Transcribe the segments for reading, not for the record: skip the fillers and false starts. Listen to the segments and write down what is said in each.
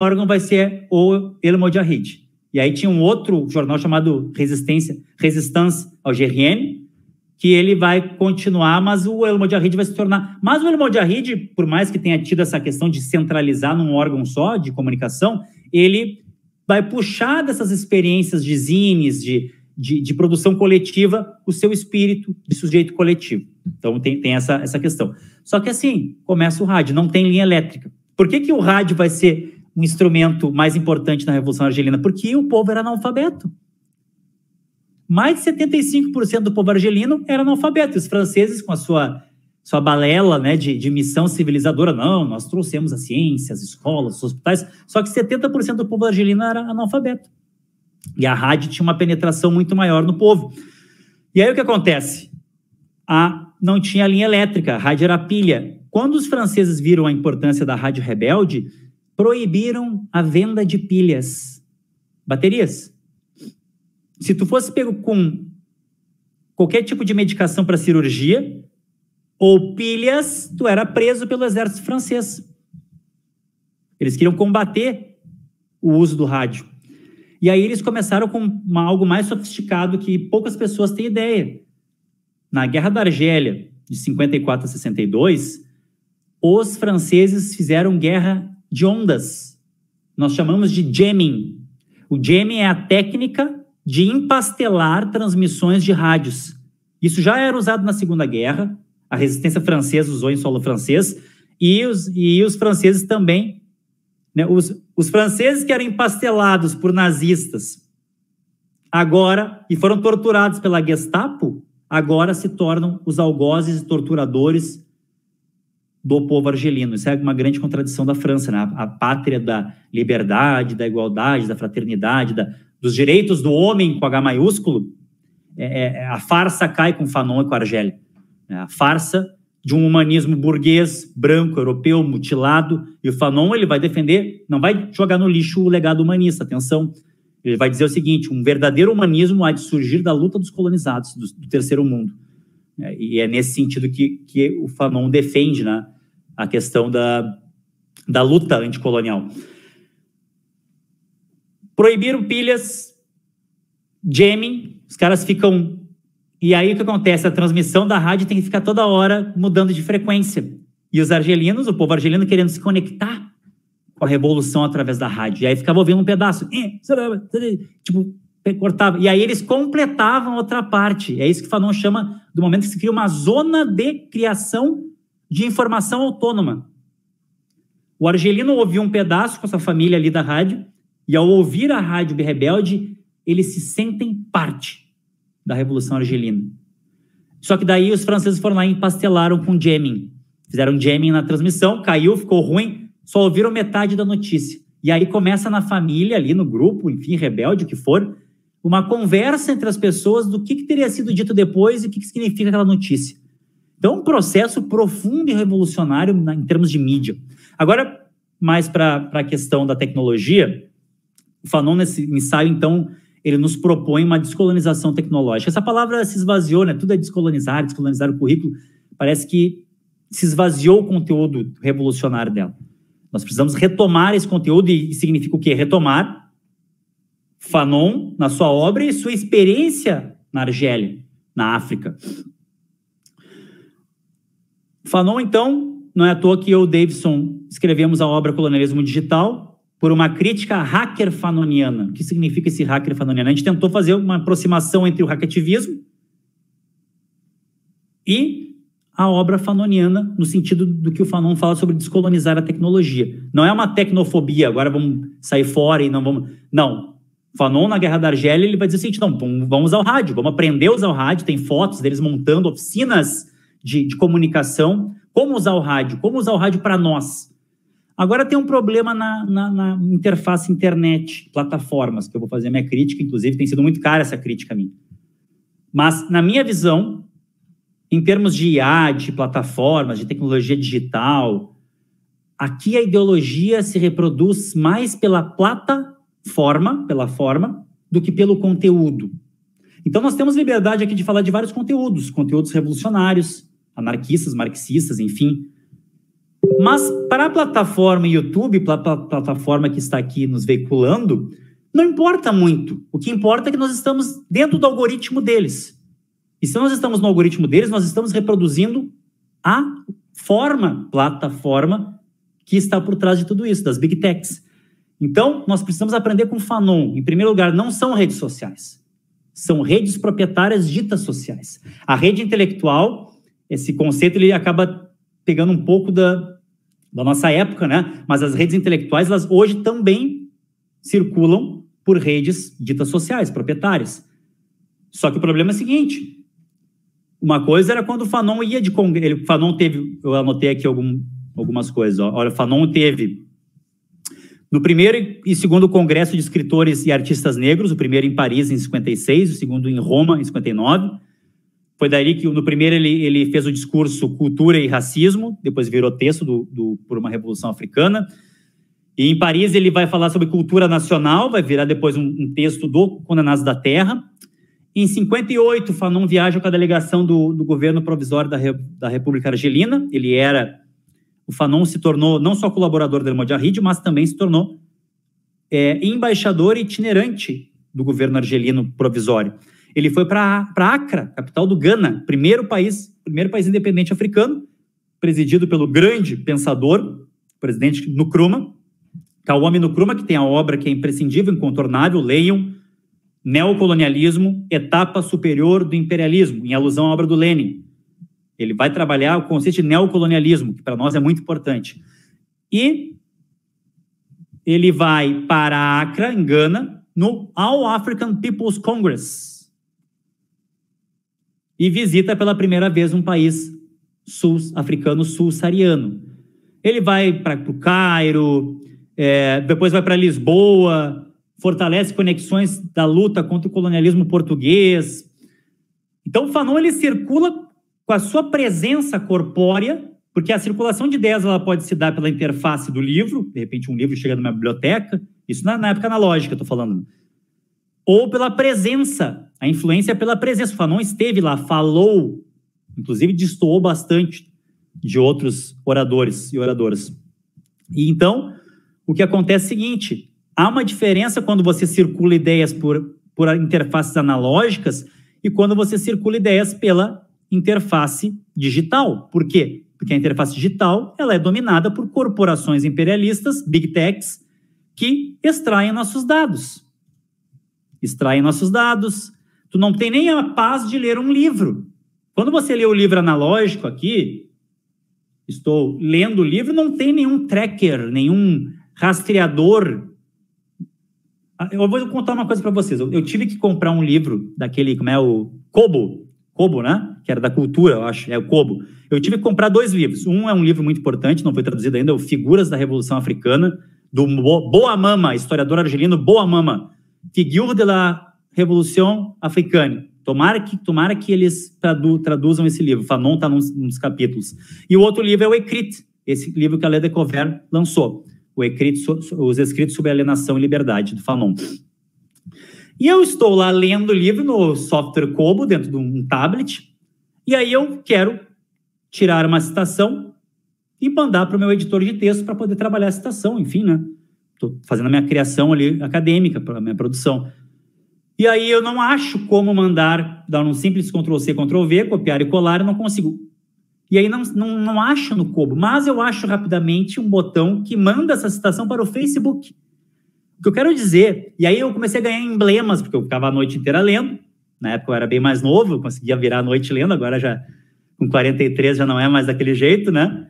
órgão vai ser o El Mojahid. E aí tinha um outro jornal chamado Resistance Algérienne, que ele vai continuar, mas o El Mojahid vai se tornar... Mas o El Mojahid, por mais que tenha tido essa questão de centralizar num órgão só, de comunicação, ele vai puxar dessas experiências de zines, de produção coletiva, o seu espírito de sujeito coletivo. Então tem essa questão. Só que assim, começa o rádio, não tem linha elétrica. Por que o rádio vai ser um instrumento mais importante na Revolução Argelina? Porque o povo era analfabeto. Mais de 75% do povo argelino era analfabeto. E os franceses, com a sua balela, né, de missão civilizadora, não, nós trouxemos a ciência, as escolas, os hospitais, só que 70% do povo argelino era analfabeto. E a rádio tinha uma penetração muito maior no povo. E aí o que acontece? Não tinha linha elétrica, a rádio era pilha. Quando os franceses viram a importância da rádio rebelde, proibiram a venda de pilhas, baterias. Se tu fosse pego com qualquer tipo de medicação para cirurgia ou pilhas, tu era preso pelo exército francês. Eles queriam combater o uso do rádio. E aí eles começaram com algo mais sofisticado que poucas pessoas têm ideia. Na Guerra da Argélia, de 54 a 62, os franceses fizeram guerra de ondas. Nós chamamos de jamming. O jamming é a técnica de empastelar transmissões de rádios. Isso já era usado na Segunda Guerra, a resistência francesa usou em solo francês, e os franceses também, né, os franceses que eram empastelados por nazistas agora, e foram torturados pela Gestapo, agora se tornam os algozes e torturadores do povo argelino. Isso é uma grande contradição da França, né? A pátria da liberdade, da igualdade, da fraternidade, dos direitos do homem com H maiúsculo, a farsa cai com Fanon e com a Argélia. A farsa de um humanismo burguês, branco, europeu, mutilado, e o Fanon ele vai defender, não vai jogar no lixo o legado humanista, atenção, ele vai dizer o seguinte: um verdadeiro humanismo há de surgir da luta dos colonizados, do terceiro mundo. E é nesse sentido que o Fanon defende, né, a questão da luta anticolonial. Proibiram pilhas, jamming, os caras ficam... E aí o que acontece? A transmissão da rádio tem que ficar toda hora mudando de frequência. E os argelinos, o povo argelino, querendo se conectar com a revolução através da rádio. E aí ficava ouvindo um pedaço. Tipo, cortava. E aí eles completavam outra parte. É isso que Fanon chama do momento que se cria uma zona de criação de informação autônoma. O argelino ouvia um pedaço com a sua família ali da rádio, e ao ouvir a rádio rebelde, eles se sentem parte da Revolução Argelina. Só que daí os franceses foram lá e empastelaram com jamming. Fizeram jamming na transmissão, caiu, ficou ruim, só ouviram metade da notícia. E aí começa na família, ali no grupo, enfim, rebelde, o que for, uma conversa entre as pessoas do que teria sido dito depois e o que significa aquela notícia. Então, um processo profundo e revolucionário em termos de mídia. Agora, mais para a questão da tecnologia, o Fanon, nesse ensaio, então, ele nos propõe uma descolonização tecnológica. Essa palavra se esvaziou, né? Tudo é descolonizar o currículo. Parece que se esvaziou o conteúdo revolucionário dela. Nós precisamos retomar esse conteúdo, e significa o quê? Retomar Fanon na sua obra e sua experiência na Argélia, na África. Fanon, então, não é à toa que eu e o Davidson escrevemos a obra Colonialismo Digital por uma crítica hacker fanoniana. O que significa esse hacker fanoniano? A gente tentou fazer uma aproximação entre o hackativismo e a obra fanoniana, no sentido do que o Fanon fala sobre descolonizar a tecnologia. Não é uma tecnofobia, agora vamos sair fora e não vamos... Não. Fanon, na Guerra da Argélia, ele vai dizer o seguinte: não, vamos usar o rádio, vamos aprender a usar o rádio, tem fotos deles montando oficinas de comunicação, como usar o rádio para nós. Agora tem um problema na interface internet, plataformas, que eu vou fazer a minha crítica, inclusive tem sido muito cara essa crítica a mim. Mas, na minha visão, em termos de IA, de plataformas, de tecnologia digital, aqui a ideologia se reproduz mais pela forma, do que pelo conteúdo. Então, nós temos liberdade aqui de falar de vários conteúdos revolucionários, anarquistas, marxistas, enfim. Mas para a plataforma YouTube, para a plataforma que está aqui nos veiculando, não importa muito. O que importa é que nós estamos dentro do algoritmo deles. E se nós estamos no algoritmo deles, nós estamos reproduzindo a plataforma que está por trás de tudo isso, das Big Techs. Então, nós precisamos aprender com o Fanon. Em primeiro lugar, não são redes sociais. São redes proprietárias ditas sociais. A rede intelectual, esse conceito, ele acaba pegando um pouco da nossa época, né? Mas as redes intelectuais, elas hoje também circulam por redes ditas sociais, proprietárias. Só que o problema é o seguinte, uma coisa era quando o Fanon ia de congresso, o Fanon teve, eu anotei aqui algumas coisas, ó. Olha, o Fanon teve no primeiro e segundo congresso de escritores e artistas negros, o primeiro em Paris em 56, o segundo em Roma em 59, foi daí que no primeiro ele fez o discurso Cultura e Racismo, depois virou texto por uma Revolução Africana. E em Paris ele vai falar sobre cultura nacional, vai virar depois um texto do Condenados da Terra. Em 58, Fanon viaja com a delegação do governo provisório da República Argelina. O Fanon se tornou não só colaborador do El Mojahid, mas também se tornou embaixador itinerante do governo argelino provisório. Ele foi para Accra, capital do Ghana, primeiro país independente africano, presidido pelo grande pensador, presidente Nkrumah, Kwame Nkrumah, que tem a obra que é imprescindível, incontornável, leiam, Neocolonialismo, Etapa Superior do Imperialismo, em alusão à obra do Lenin. Ele vai trabalhar o conceito de neocolonialismo, que para nós é muito importante. E ele vai para Accra, em Gana, no All African People's Congress, e visita pela primeira vez um país africano sul-saariano. Ele vai para o Cairo, depois vai para Lisboa, fortalece conexões da luta contra o colonialismo português. Então, o Fanon ele circula com a sua presença corpórea, porque a circulação de ideias ela pode se dar pela interface do livro, de repente um livro chega numa biblioteca, isso na época analógica, estou falando, ou pela presença, a influência é pela presença. O Fanon esteve lá, falou, inclusive destoou bastante de outros oradores e oradoras. E então, o que acontece é o seguinte, há uma diferença quando você circula ideias por interfaces analógicas e quando você circula ideias pela interface digital. Por quê? Porque a interface digital ela é dominada por corporações imperialistas, Big Techs, que extraem nossos dados. Tu não tem nem a paz de ler um livro. Quando você lê o livro analógico aqui, estou lendo o livro, não tem nenhum tracker, nenhum rastreador. Eu vou contar uma coisa para vocês. Eu tive que comprar um livro daquele, como é o Kobo, né? Que era da cultura, eu acho, é o Kobo. Eu tive que comprar 2 livros. Um é um livro muito importante, não foi traduzido ainda, é o Figuras da Revolução Africana, do Boamama, historiador argelino Boamama. Figure de la Revolution Africaine. Tomara que eles traduzam esse livro. Fanon está num dos capítulos. E o outro livro é o Écrits, esse livro que a Ledecovert lançou. O Écrits, os escritos sobre alienação e liberdade, do Fanon. E eu estou lá lendo o livro no software Kobo, dentro de um tablet, e aí eu quero tirar uma citação e mandar para o meu editor de texto para poder trabalhar a citação, enfim, né? Estou fazendo a minha criação ali acadêmica, para a minha produção. E aí eu não acho como dar um simples Ctrl+C, Ctrl+V, copiar e colar, eu não consigo. E aí não acho no Kobo, mas eu acho rapidamente um botão que manda essa citação para o Facebook. O que eu quero dizer, e aí eu comecei a ganhar emblemas, porque eu ficava a noite inteira lendo, na época eu era bem mais novo, eu conseguia virar a noite lendo, agora já com 43 já não é mais daquele jeito, né?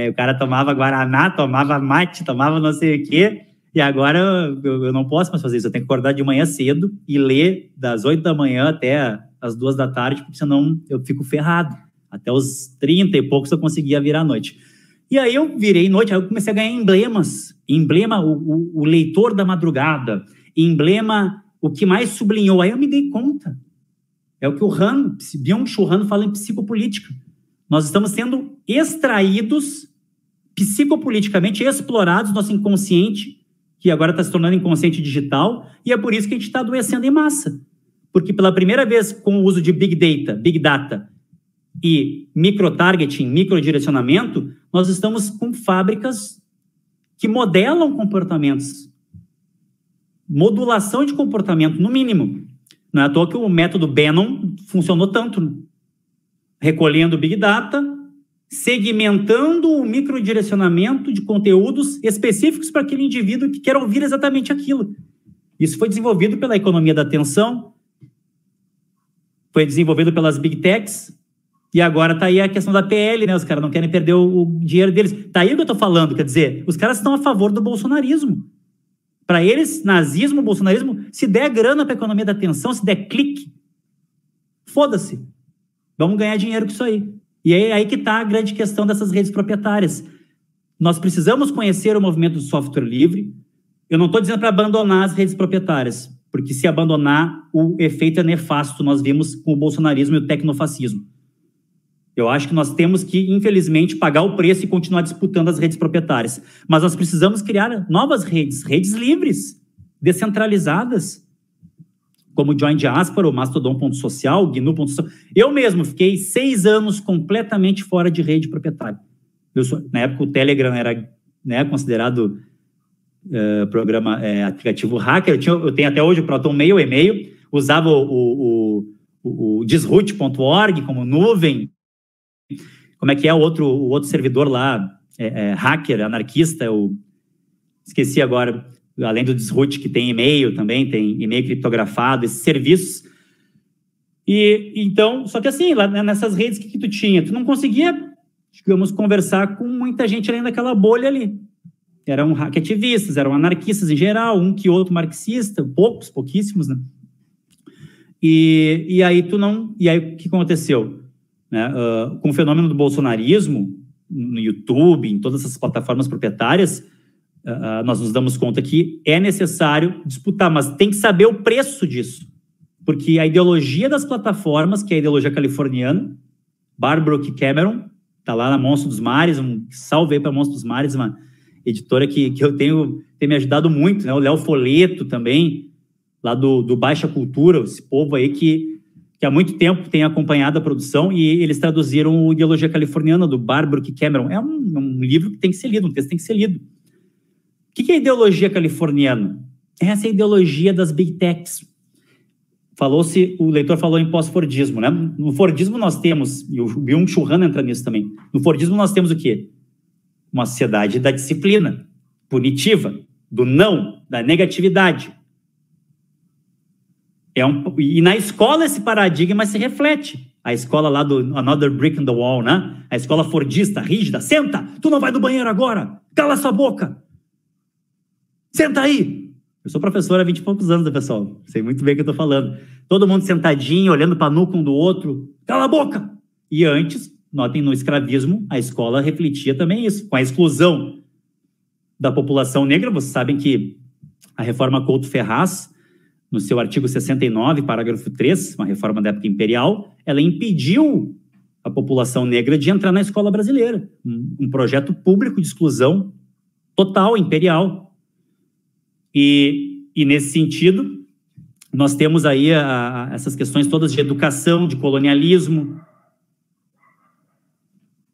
O cara tomava guaraná, tomava mate, tomava não sei o quê, e agora eu não posso mais fazer isso, eu tenho que acordar de manhã cedo e ler das 8 da manhã até as 2 da tarde, porque senão eu fico ferrado. Até os 30 e poucos eu conseguia virar a noite. E aí eu virei noite, aí eu comecei a ganhar emblemas. Emblema, o leitor da madrugada. Emblema, o que mais sublinhou. Aí eu me dei conta. É o que o Byung-Chul Han fala em psicopolítica. Nós estamos sendo extraídos, psicopoliticamente explorados, nosso inconsciente, que agora está se tornando inconsciente digital, e é por isso que a gente está adoecendo em massa. Porque pela primeira vez, com o uso de Big Data, e micro-targeting, microdirecionamento, nós estamos com fábricas que modelam comportamentos. Modulação de comportamento, no mínimo. Não é à toa que o método Bannon funcionou tanto, né? Recolhendo Big Data, segmentando o microdirecionamento de conteúdos específicos para aquele indivíduo que quer ouvir exatamente aquilo. Isso foi desenvolvido pela economia da atenção, foi desenvolvido pelas Big Techs, e agora está aí a questão da PL, né? Os caras não querem perder o dinheiro deles. Está aí o que eu estou falando, quer dizer, os caras estão a favor do bolsonarismo. Para eles, nazismo, bolsonarismo, se der grana para a economia da atenção, se der clique, foda-se. Vamos ganhar dinheiro com isso aí. E é aí que está a grande questão dessas redes proprietárias. Nós precisamos conhecer o movimento do software livre. Eu não estou dizendo para abandonar as redes proprietárias, porque se abandonar, o efeito é nefasto. Nós vimos com o bolsonarismo e o tecnofascismo. Eu acho que nós temos que, infelizmente, pagar o preço e continuar disputando as redes proprietárias. Mas nós precisamos criar novas redes, redes livres, descentralizadas, como o Join Diaspora, o Mastodon.social, o GNU.social. Eu mesmo fiquei 6 anos completamente fora de rede proprietária. Na época, o Telegram era, né, considerado aplicativo hacker. Eu tenho até hoje o ProtonMail, e-mail, usava o disroot.org como nuvem. Como é que é o outro servidor lá, hacker, anarquista, eu esqueci agora, além do Disroot, que tem e-mail também, tem e-mail criptografado, esses serviços. E então, só que assim, lá nessas redes, o que tu tinha? Tu não conseguia, digamos, conversar com muita gente além daquela bolha ali. Eram hackativistas, eram anarquistas em geral, um que outro marxista, pouquíssimos, né? E aí o que aconteceu? Né? Com o fenômeno do bolsonarismo, no YouTube, em todas essas plataformas proprietárias, nós nos damos conta que é necessário disputar, mas tem que saber o preço disso. Porque a ideologia das plataformas, que é a ideologia californiana, Barbrook Cameron, está lá na Monstro dos Mares, salve aí para Monstro dos Mares, uma editora que eu tem me ajudado muito, né? O Léo Foleto também, lá do Baixa Cultura, esse povo aí que há muito tempo tem acompanhado a produção, e eles traduziram o Ideologia Californiana, do Barbrook Cameron. É um livro que tem que ser lido, um texto que tem que ser lido. O que é a ideologia californiana? Essa é a ideologia das Big Techs. O leitor falou em pós-fordismo, né? No Fordismo nós temos, e o Byung-Chul Han entra nisso também, no Fordismo nós temos o quê? Uma sociedade da disciplina, punitiva, do não, da negatividade. E na escola esse paradigma se reflete. A escola lá do Another Brick in the Wall, né? A escola fordista, rígida. Senta! Tu não vai no banheiro agora! Cala sua boca! Senta aí! Eu sou professor há 20 e poucos anos, né, pessoal? Sei muito bem o que eu estou falando. Todo mundo sentadinho, olhando para a nuca um do outro. Cala a boca! E antes, notem, no escravismo, a escola refletia também isso. Com a exclusão da população negra, vocês sabem que a reforma Couto-Ferraz, no seu artigo 69, parágrafo 3, uma reforma da época imperial, ela impediu a população negra de entrar na escola brasileira. Um projeto público de exclusão total, imperial. E nesse sentido, nós temos aí essas questões todas de educação, de colonialismo,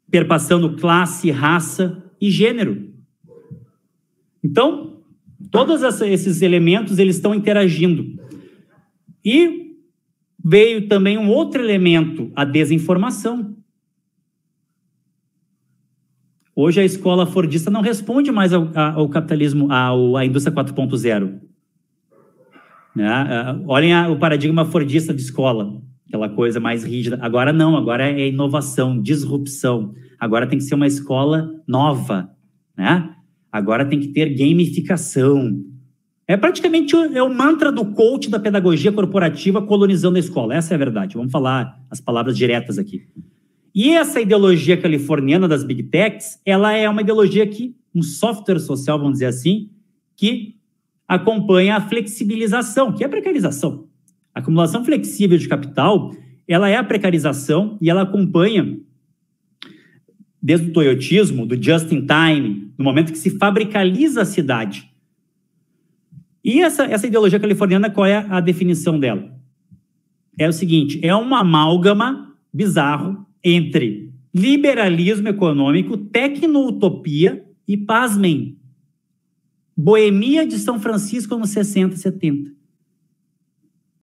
perpassando classe, raça e gênero. Então, todos esses elementos, eles estão interagindo. E veio também um outro elemento, a desinformação. Hoje a escola fordista não responde mais ao capitalismo, à indústria 4.0. Né? Olhem o paradigma fordista de escola, aquela coisa mais rígida. Agora não, agora é inovação, disrupção. Agora tem que ser uma escola nova, né? Agora tem que ter gamificação. É praticamente o mantra do coach da pedagogia corporativa colonizando a escola. Essa é a verdade. Vamos falar as palavras diretas aqui. E essa ideologia californiana das Big Techs, ela é uma ideologia um software social, vamos dizer assim, que acompanha a flexibilização, que é a precarização. A acumulação flexível de capital, ela é a precarização e ela acompanha, desde o toyotismo, do just in time, no momento que se fabricaliza a cidade. E essa ideologia californiana, qual é a definição dela? É o seguinte, é uma amálgama bizarro entre liberalismo econômico, tecno-utopia e, pasmem, boemia de São Francisco nos 60, 70.